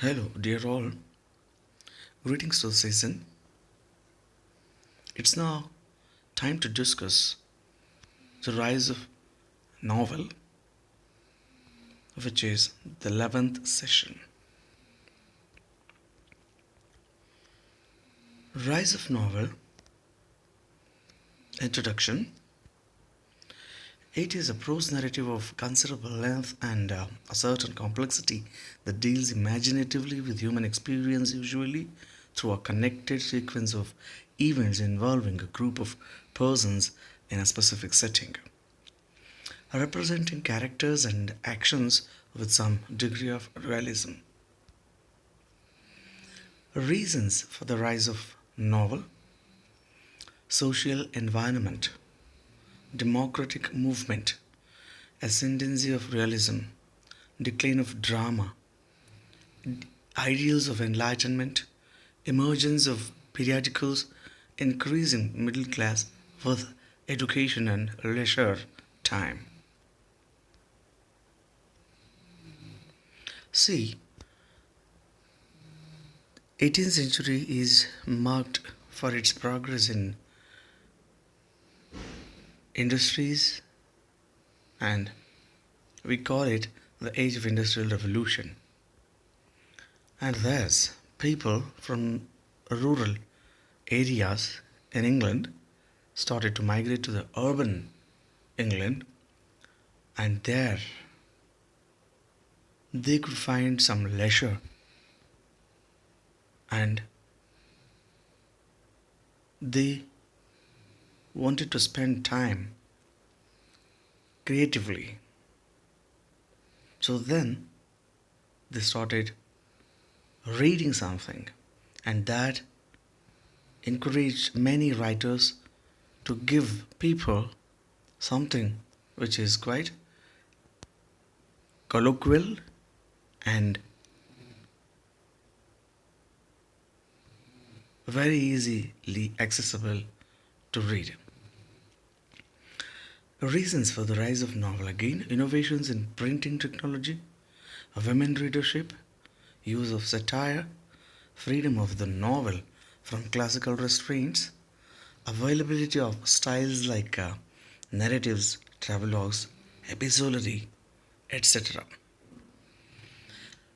Hello, dear all. Greetings to the season. It's now time to discuss the rise of novel, which is the 11th session. Rise of novel. Introduction. It is a prose narrative of considerable length and a certain complexity that deals imaginatively with human experience, usually through a connected sequence of events involving a group of persons in a specific setting, representing characters and actions with some degree of realism. Reasons for the rise of novel: social environment, democratic movement, ascendancy of realism, decline of drama, ideals of enlightenment, emergence of periodicals, increasing middle class with education and leisure time. See, 18th century is marked for its progress in industries, and we call it the age of industrial revolution. And thus people from rural areas in England started to migrate to the urban England, and there they could find some leisure and they wanted to spend time creatively. So then they started reading something, and that encouraged many writers to give people something which is quite colloquial and very easily accessible to read. Reasons for the rise of novel: again, innovations in printing technology, women readership, use of satire, freedom of the novel from classical restraints, availability of styles like narratives, travelogues, epistolary, etc.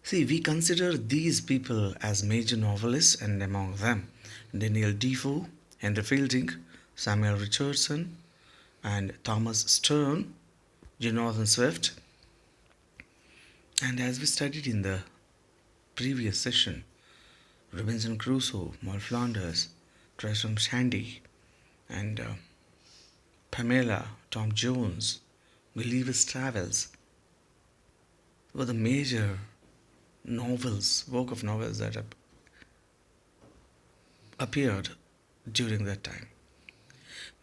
See, we consider these people as major novelists, and among them Daniel Defoe, Henry Fielding, Samuel Richardson, and Thomas Sterne, Jonathan Swift. And as we studied in the previous session, Robinson Crusoe, Moll Flanders, Tristram Shandy, and Pamela, Tom Jones, Gulliver's Travels were the major work of novels that appeared during that time.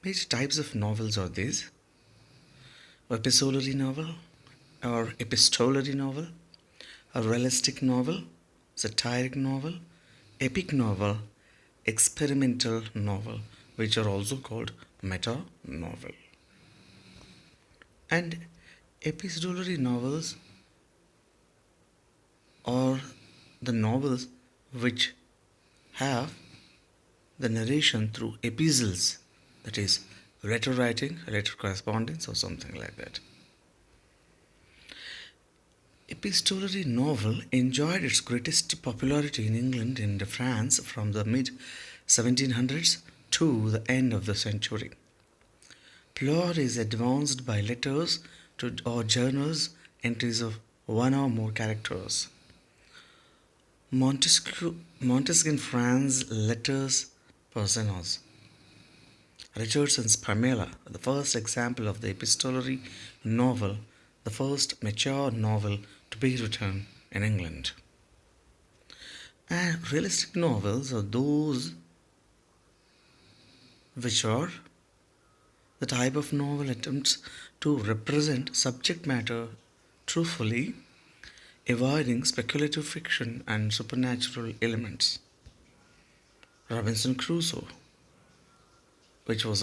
Major types of novels are these: epistolary novel a realistic novel, satiric novel, epic novel, experimental novel, which are also called meta novel. And epistolary novels are the novels which have the narration through epistles, that is, letter writing, letter correspondence, or something like that. Epistolary novel enjoyed its greatest popularity in England and France from the mid 1700s to the end of the century. Plot is advanced by letters to or journals, entries of one or more characters. Montesquieu Franz Letters Personas. Richardson's Pamela, the first example of the epistolary novel, the first mature novel to be written in England. And realistic novels are those which are the type of novel attempts to represent subject matter truthfully, avoiding speculative fiction and supernatural elements. Robinson Crusoe, which was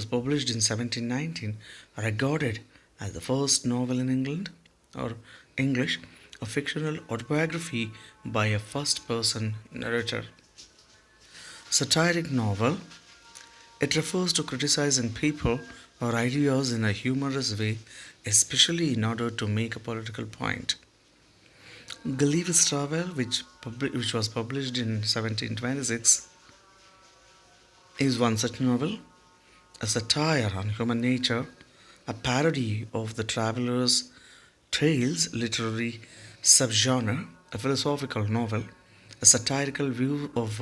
published in 1719, regarded as the first novel in England, or English, a fictional autobiography by a first person narrator. Satiric novel. It refers to criticizing people or ideas in a humorous way, especially in order to make a political point. Gulliver's Travel, which was published in 1726, is one such novel, a satire on human nature, a parody of the traveller's tales literary subgenre, a philosophical novel, a satirical view of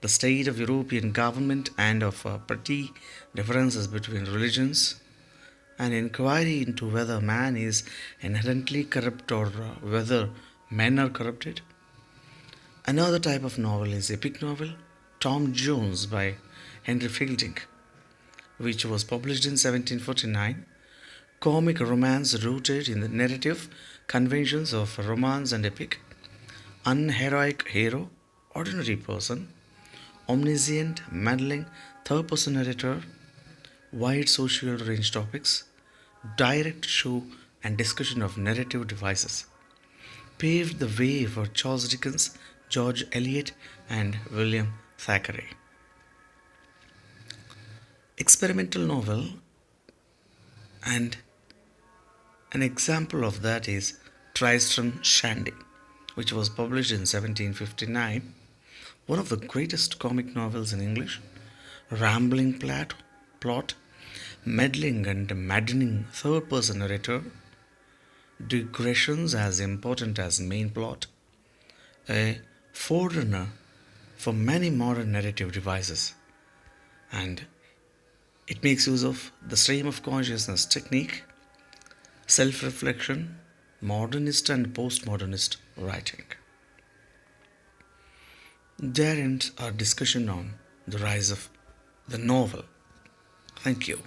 the state of European government and of petty differences between religions, an inquiry into whether man is inherently corrupt or whether men are corrupted. Another type of novel is epic novel, Tom Jones by Henry Fielding, which was published in 1749, comic romance rooted in the narrative conventions of romance and epic, unheroic hero, ordinary person, omniscient, meddling, third person narrator, wide social range topics, direct show and discussion of narrative devices, paved the way for Charles Dickens, George Eliot, and William Thackeray. Experimental novel, and an example of that is Tristram Shandy, which was published in 1759, one of the greatest comic novels in English, rambling plot, meddling and maddening third person narrator, digressions as important as main plot, a forerunner for many modern narrative devices, and it makes use of the stream of consciousness technique, self reflection, modernist and postmodernist writing. There ends our discussion on the rise of the novel. Thank you.